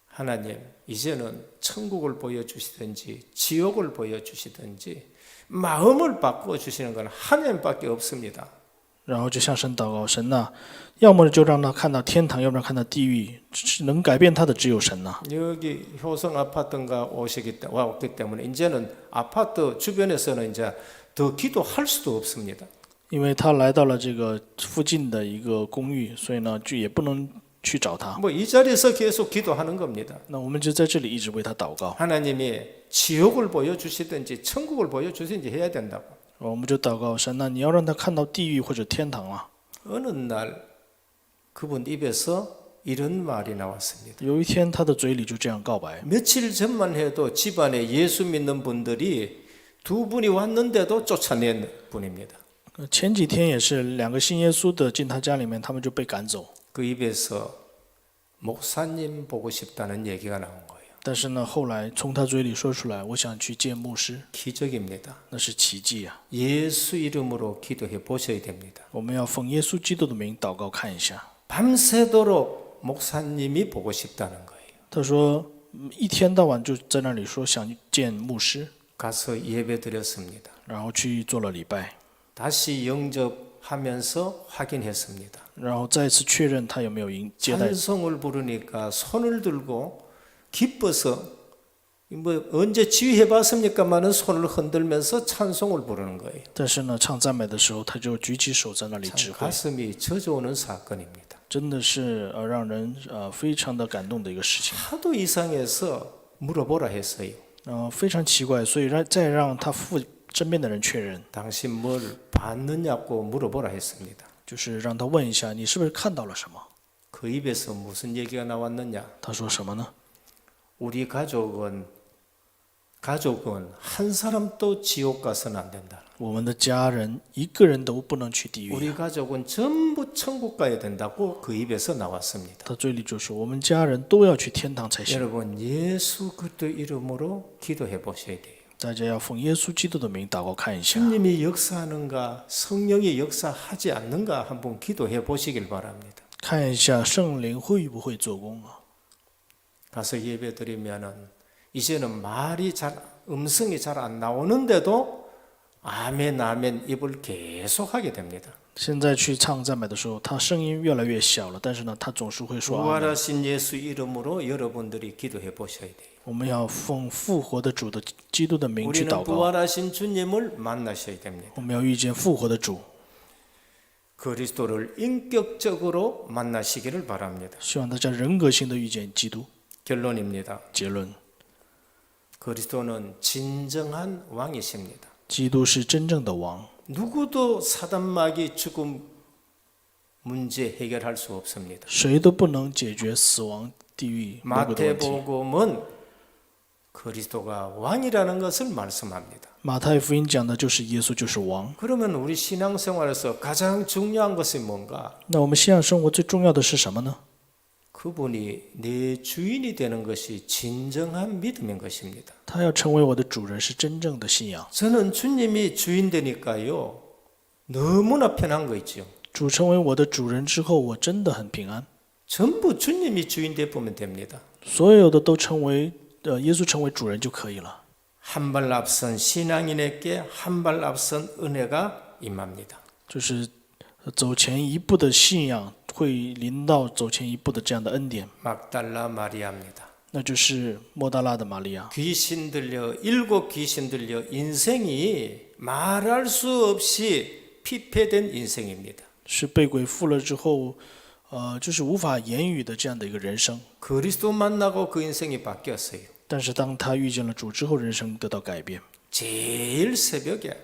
하나님 이제는 천국을 보여주시든지 지옥을 보여주시든지 마음을 바꾸어 주시는 건 하나님밖에 없습니다. 然后就向神祷告，神呐、要么就让他看到天堂，要不然看到地狱，能改变他的只有神呐、 여기 효성 아파트인가 왔기 때문에 이제는 아파트 주변에서는 이제 더 기도할 수도 없습니다. 因为他来到了这个附近的一个公寓，所以呢，就也不能去找他。 뭐 이 자리에서 계속 기도하는 겁니다. 那我们就在这里一直为他祷告， 하나님이 지옥을 보여주시든지 천국을 보여주시든지 해야 된다고. 我们就祷告神呐、你要让他看到地狱或者天堂啊。 어느 날 그분 입에서 이런 말이 나왔습니다. 有一天，他的嘴里就这样告白。 며칠 전만 해도 집안에 예수 믿는 분들이 두 분이 왔는데도 쫓아낸 분입니다. 前几天也是两个信耶稣的进他家里面，他们就被赶走。 그 입에서 목사님 보고 싶다는 얘기가 나온 거예요. 但是呢，后来从他嘴里说出来，我想去见牧师， 기적입니다. 那是奇迹啊！ 예수 이름으로 기도해 보셔야 됩니다. 我们要奉耶稣基督的名祷告看一下。 밤새도록 목사님이 보고 싶다는 거예요. 他说，一天到晚就在那里说想见牧师， 가서 예배 드렸습니다. 然后去做了礼拜， 다시 영접하면서 확인했습니다. 然后再次确认他有没有接待。 찬송을 부르니까 손을 들고 기뻐서 뭐 언제 지휘해봤습니까마는 손을 흔들면서 찬송을 부르는 거예요. 但是呢，唱赞美的时候，他就举起手在那里 참 指挥， 가슴이 젖어오는 사건입니다. 真的是让人非常的感动的一个事情。 하도 이상해서 물어보라 했어요. 非常奇怪，所以再让他身边的人确认， 당신 뭘 봤느냐고 물어보라 했습니다. 就是让他问一下，你是不是看到了什么？ 그 입에서 무슨 얘기가 나왔느냐? 他说什么呢？ 우리 가족은 가족은 한 사람도 지옥 가서는 안 된다. 我们的家人一个人都不能去地狱。 우리 가족은 전부 천국 가야 된다고 그 입에서 나왔습니다. 他嘴里就说我们家人都要去天堂才行。 여러분 예수 그리스도 이름으로 기도해 보셔야 돼요. 大家要奉耶稣基督的名祷告看一下， 주님이 역사하는가 성령이 역사하지 않는가 한번 기도해 보시길 바랍니다. 看一下圣灵会不会做工啊？ 가서 예배 드리면은 이제는 음성이 잘 안 나오는데도 아멘 아멘 입을 계속 하게 됩니다. 现在去唱赞美的时候，他声音越来越小了，但是呢，他总是会说阿门。 부활하신 예수 이름으로 여러분들이 기도해 보셔야 돼요. 我们要奉复活的主的基督的名去 우리는 祷告， 부활하신 주님을 만나셔야 됩니다. 我们要遇见复活的主， 그리스도를 인격적으로 만나시기를 바랍니다. 希望大家人格性的遇见基督。 결론입니다. 结论： 그리스도는 진정한 왕이십니다. 基督是真正的王， 누구도 사단마귀 죽음 문제 해결할 수 없습니다. 谁都不能解决死亡、地狱魔鬼的问题。 마태복음은 그리스도가 왕이라는 것을 말씀합니다. 马太福音讲的就是耶稣就是王。 그러면 우리 신앙생활에서 가장 중요한 것이 뭔가? 那我们信仰生活最重要的是什么呢？ 그분이 내 주인이 되는 것이 진정한 믿음인 것입니다. 他要成为我的主人，是真正的信仰。 저는 주님이 주인 되니까요. 너무나 편한 거 있죠. 主成为我的主人之后，我真的很平安。 전부 주님이 주인 돼 보면 됩니다. 所有的都成为耶稣成为主人就可以了。 한 발 앞선 신앙인에게 한 발 앞선 은혜가 임합니다. 就是走前一步的信仰会临到走前一步的这样的恩典， 막달라 마리아입니다. 那就是莫大拉的玛利亚。 귀신 들려 일곱 귀신 들려 인생이 말할 수 없이 피폐된 인생입니다. 是被鬼附了之后，就是无法言语的这样的一个人生。 그리스도 만나고 그 인생이 바뀌었어요. 但是当他遇见了主之后，人生得到改变。 제일 새벽에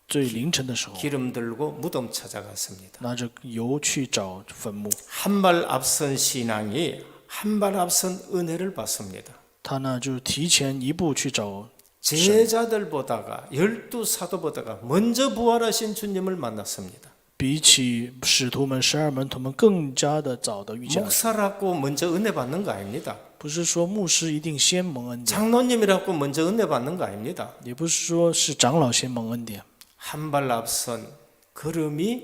最凌晨的时候， 기름 들고 무덤 찾아갔습니다. 拿着油去找坟墓， 한 발 앞선 신앙이 한 발 앞선 은혜를 받습니다. 他呢就提前一步去找。 제자들보다가 12사도보다가 먼저 부활하신 주님을 만났습니다. 比起使徒们、12门徒们更加的早的遇见了。 목사라고 먼저 은혜 받는 거 아닙니다. 不是说牧师一定先蒙恩典， 장로님이라고 먼저 은혜 받는 거 아닙니다. 也不是说是长老先蒙恩典， 한 발 앞선 걸음이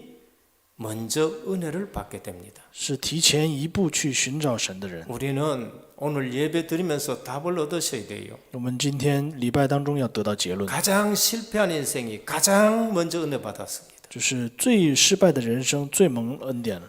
먼저 은혜를 받게 됩니다. 是提前一步去寻找神的人。 우리는 오늘 예배 드리면서 답을 얻으셔야 돼요. 我们今天礼拜当中要得到结论， 가장 실패한 인생이 가장 먼저 은혜 받았습니다. 就是最失败的人生最蒙恩典了。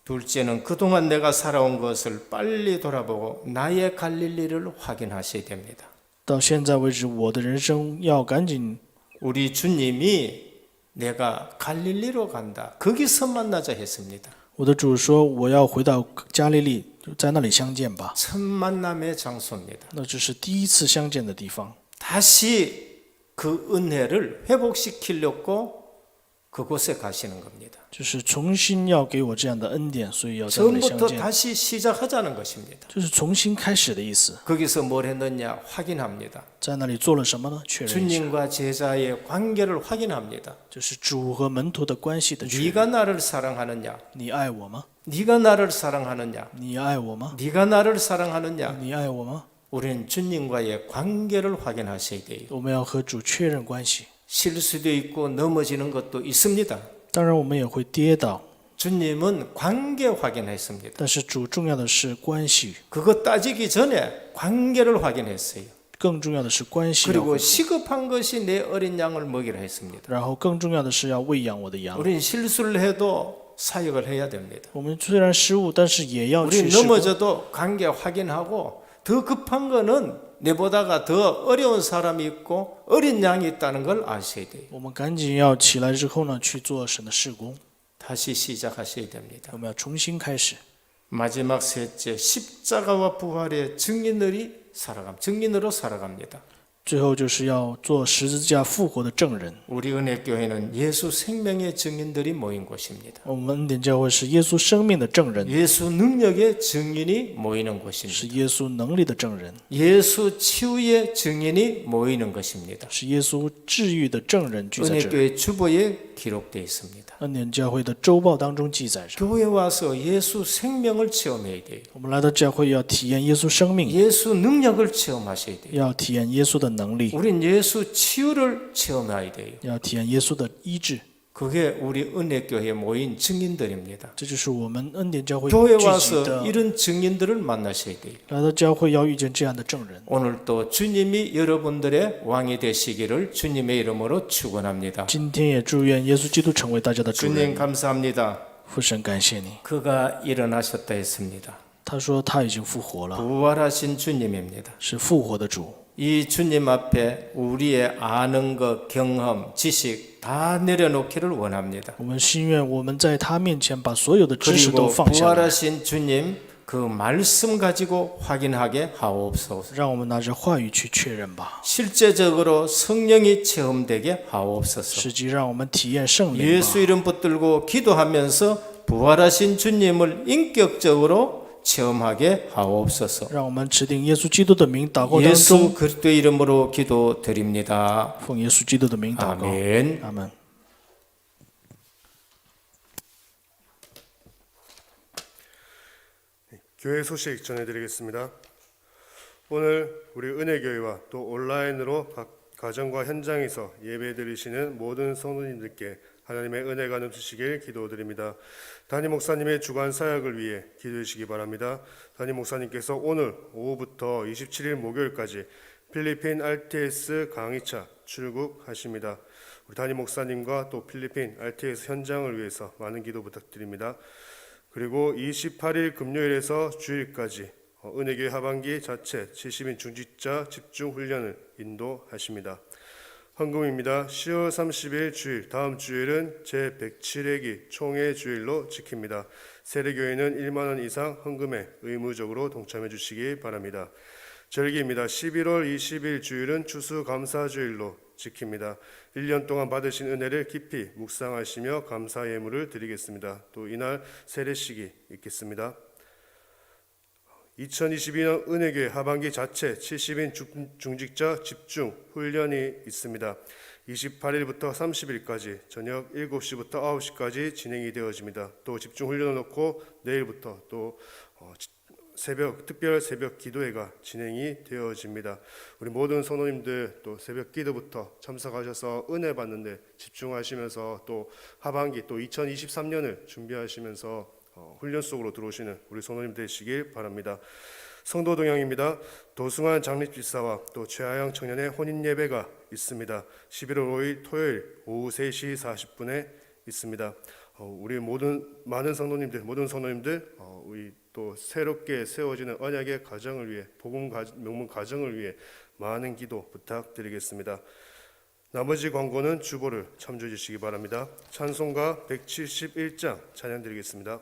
둘째는 그동안 내가 살아온 것을 빨리 돌아보고 나의 갈릴리를 확인하셔야 됩니다. 到现在为止，我的人生要赶紧， 우리 주님이 내가 갈릴리로 간다. 거기서 만나자 했습니다. 我的主说我要回到加利利，就在那里相见吧。 첫 만남의 장소입니다. 那这是第一次相见的地方， 다시 그 은혜를 회복시키려고 그곳에 가시는 겁니다. 就是重新要给我这样的恩典，所以要在那里相 처음부터 见， 다시 시작하자는 것입니다. 就是重新开始的意思。 거기서 뭘 했느냐 확인합니다. 在那里做了什么呢？确认一下， 주님과 제자의 관계를 확인합니다. 就是主和门徒的关系的确认。 네가 나를 사랑하느냐? 你爱我吗？ 네가 나를 사랑하느냐? 你爱我吗？ 네가 나를 사랑하느냐? 你爱我吗？ 우리는 주님과의 관계를 확인하셔야 돼요. 我们要和主确认关系。 실수도 있고 넘어지는 것도 있습니다. 当然，我们也会跌倒， 주님은 관계 확인했습니다. 但是主重要的是关系， 그거 따지기 전에 관계를 확인했어요. 更重要的是关系要 그리고 恢复， 시급한 것이 내 어린 양을 먹이라 했습니다. 然后更重要的是要喂养我的羊。 우리는 실수를 해도 사역을 해야 됩니다. 我们虽然失误，但是也要 우리 去施工。 넘어져도 관계 확인하고 더 급한 거는 내보다가 더 어려운 사람이 있고 어린 양이 있다는 걸 아셔야 돼요. 我们赶紧要起来之后呢，去做神的事工。 다시 시작하셔야 됩니다. 我们要重新开始。 마지막 셋째, 십자가와 부활의 증인으로 살아갑니다. 最后就是要做十字架复活的证人。 우리 은혜교회는 예수 생명의 증인들이 모인 곳입니다. 我们恩典教会是耶稣生命的证人， 예수 능력의 증인이 모이는 是 곳입니다. 耶稣能力的证人， 예수 치유의 증인이 모이는 것입니다. 是耶稣治愈的证人聚在这里。 은혜교회 주보에 기록되어 있습니다. 恩典教会的周报当中记载着， 교회 와서 예수 생명을 체험해야 돼요. 我们来到教会要体验耶稣生命， 예수 능력을 체험하셔야 돼요. 要体验耶稣的能力， 우린 예수 치유를 체험해야 돼요. 要体验耶稣的医治。 그게 우리 은혜교회에 모인 증인들입니다. 这就是我们恩典教会 교회 聚集 와서 的。 이런 증인들을 만나셔야 돼요. 来到教会要遇见这样的证人。 오늘 또 주님이 여러분들의 왕이 되시기를 주님의 이름으로 축원합니다. 今天也祝愿耶稣基督成为大家的主 주님 人。 감사합니다. 父神，感谢你。 그가 일어나셨다 했습니다. 他说他已经复活了， 부활하신 주님입니다. 是复活的主。 이 주님 앞에 우리의 아는 것, 경험, 지식 다 내려놓기를 원합니다. 我们心愿我们在他面前把所有的知识都 그리고 放下来， 부활하신 주님 그 말씀 가지고 확인하게 하옵소서. 让我们拿着话语去确认吧。 실제적으로 성령이 체험되게 하옵소서. 实际让我们体验圣灵吧。 예수 이름 붙들고 기도하면서 부활하신 주님을 인격적으로 체험하게 하옵소서. 让我们持定耶稣基督的名祷告当 예수 中， 그리스도의 이름으로 기도드립니다. 奉耶稣基督的名祷告。 아멘. 阿门。 교회 소식 전해드리겠습니다. 오늘 우리 은혜교회와 또 온라인으로 각 가정과 현장에서 예배드리시는 모든 성도님들께 하나님의 은혜가 넘치시길 기도드립니다. 담임 목사님의 주간 사역을 위해 기도해 주시기 바랍니다. 담임 목사님께서 오늘 오후부터 27일 목요일까지 필리핀 RTS 강의차 출국하십니다. 우리 담임 목사님과 또 필리핀 RTS 현장을 위해서 많은 기도 부탁드립니다. 그리고 28일 금요일에서 주일까지 은혜교회 하반기 자체 70인 중직자 집중훈련을 인도하십니다. 헌금입니다. 10월 30일 주일, 다음 주일은 제107회기 총회 주일로 지킵니다. 세례교회는 1만 원 이상 헌금에 의무적으로 동참해 주시기 바랍니다. 절기입니다. 11월 20일 주일은 추수감사주일로 지킵니다. 1년 동안 받으신 은혜를 깊이 묵상하시며 감사 예물을 드리겠습니다. 또 이날 세례식이 있겠습니다. 2022년 은혜교회 하반기 자체 70인 중직자 집중 훈련이 있습니다. 28일부터 30일까지 저녁 7시부터 9시까지 진행이 되어집니다. 또 집중 훈련을 놓고 내일부터 또 특별 새벽 기도회가 진행이 되어집니다. 우리 모든 성도님들 또 새벽 기도부터 참석하셔서 은혜 받는데 집중하시면서 또 하반기 또 2023년을 준비하시면서 훈련 속으로 들어오시는 우리 성도님 되시길 바랍니다. 성도 동향입니다. 도승환 장립집사와 또 최하영 청년의 혼인 예배가 있습니다. 11월 5일 토요일 오후 3시 40분에 있습니다. 우리 많은 성도님들, 모든 성도님들 우리 또 새롭게 세워지는 언약의 가정을 위해 복음 명문 가정을 위해 많은 기도 부탁드리겠습니다. 나머지 광고는 주보를 참조해 주시기 바랍니다. 찬송가 171장 찬양 드리겠습니다.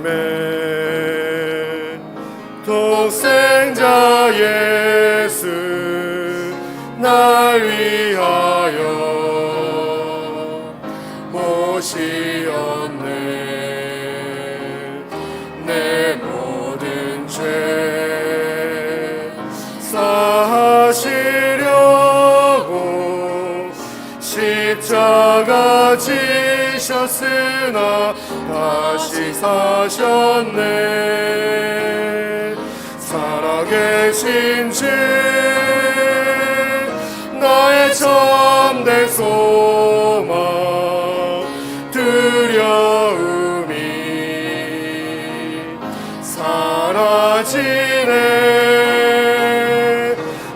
하나님의 독생자 예수 날 위하여 모시었네. 내 모든 죄 사하시려고 십자가 지셨으나 다시 사셨네. 살아계신 주 나의 참된 소망 두려움이 사라지네.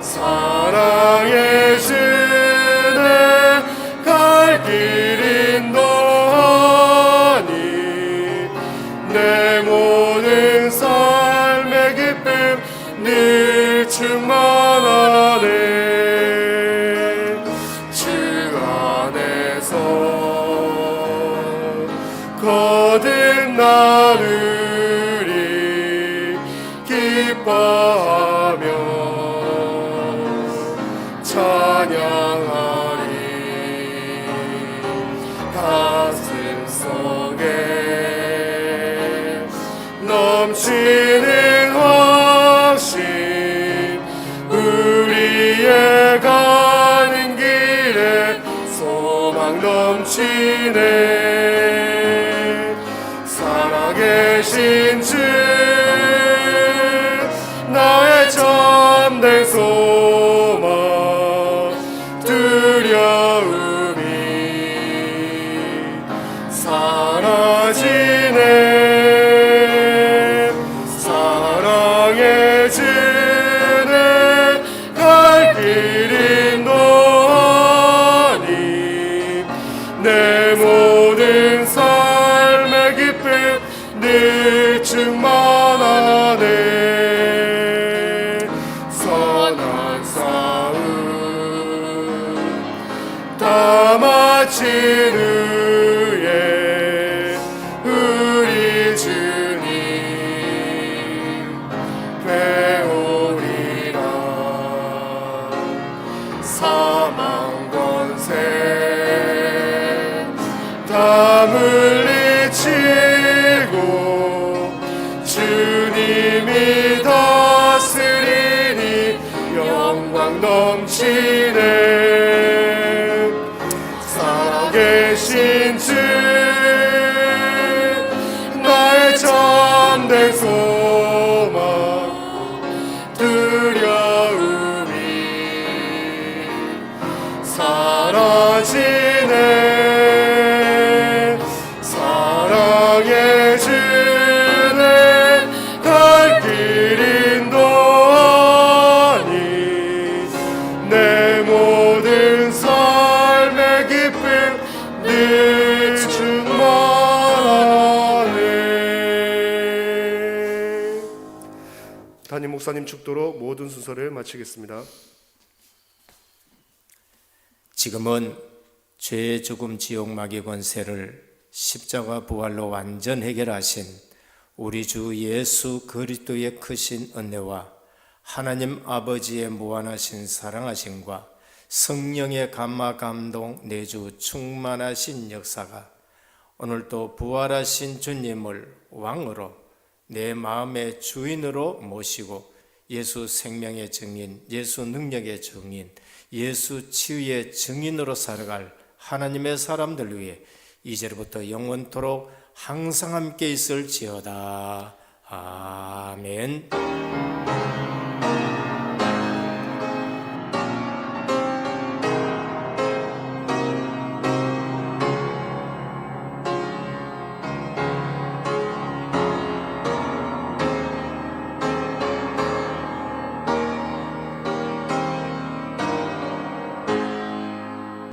사랑의 주내 갈 길 인도하니 내 모든 삶의 기쁨 늘 충만하네. 주 기뻐하며 찬양하리. 가슴 속에 넘치는 확신, 우리의 가는 길에 소망 넘치네. 살아계신 주 나의 참된 소망, 두려움이 사라지네. 사랑의 주는 갈 길 인도하니 내 모든 삶의 기쁨 늘 충만하네. 선한 싸움 다 마친 후에 우리 주님 배우리라. 사망 권세 다 물리치고 주님이 다스리니 영광 넘치네. 살아계신 주 나의 참된 소망, 두려움이 사라지네. 사랑의 주는 갈 길 인도하니 내 모든 삶의 기쁨 늘 충만하네. 담임 목사님 축도로 모든 순서를 마치겠습니다. 지금은 죄, 죽음, 지옥, 마귀 권세를 십자가 부활로 완전 해결하신 우리 주 예수 그리스도의 크신 은혜와 하나님 아버지의 무한하신 사랑하심과 성령의 감화 감동 내주 충만하신 역사가 오늘도 부활하신 주님을 왕으로 내 마음의 주인으로 모시고 예수 생명의 증인, 예수 능력의 증인, 예수 치유의 증인으로 살아갈 하나님의 사람들 위해 이제부터 영원토록 항상 함께 있을지어다. 아멘.